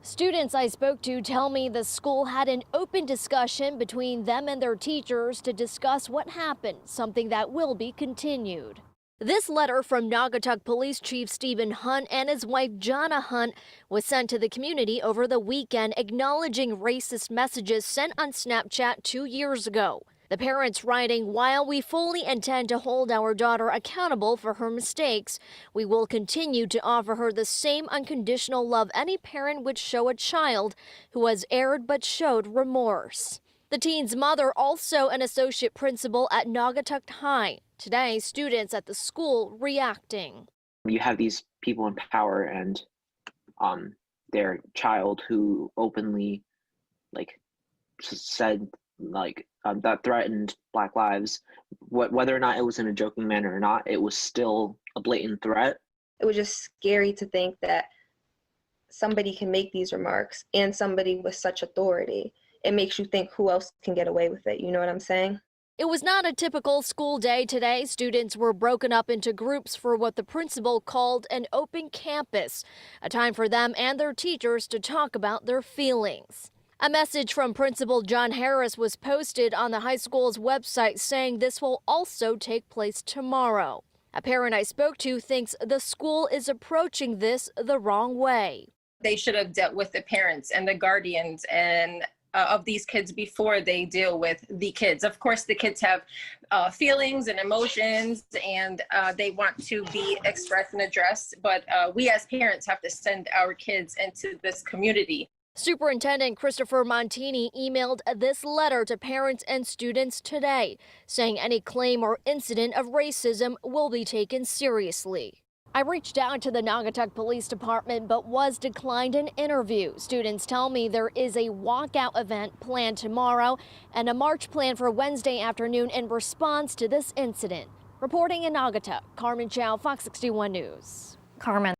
Students I spoke to tell me the school had an open discussion between them and their teachers to discuss what happened, something that will be continued. This letter from Naugatuck Police Chief Stephen Hunt and his wife Jonna Hunt was sent to the community over the weekend, acknowledging racist messages sent on Snapchat 2 years ago. The parents writing, "While we fully intend to hold our daughter accountable for her mistakes, we will continue to offer her the same unconditional love any parent would show a child who has erred but showed remorse." The teen's mother, also an associate principal at Naugatuck High. Today, students at the school reacting. You have these people in power and their child who openly said that threatened Black lives, whether or not it was in a joking manner or not, it was still a blatant threat. It was just scary to think that somebody can make these remarks, and somebody with such authority. It makes you think, who else can get away with it? You know what I'm saying? It was not a typical school day today. Students were broken up into groups for what the principal called an open campus, a time for them and their teachers to talk about their feelings. A message from Principal John Harris was posted on the high school's website saying this will also take place tomorrow. A parent I spoke to thinks the school is approaching this the wrong way. They should have dealt with the parents and the guardians and of these kids before they deal with the kids. Of course, the kids have feelings and emotions, and they want to be expressed and addressed, but we as parents have to send our kids into this community. Superintendent Christopher Montini emailed this letter to parents and students today, saying any claim or incident of racism will be taken seriously. I reached out to the Naugatuck Police Department but was declined an interview. Students tell me there is a walkout event planned tomorrow and a march planned for Wednesday afternoon in response to this incident. Reporting in Naugatuck, Carmen Chow, Fox 61 News. Carmen.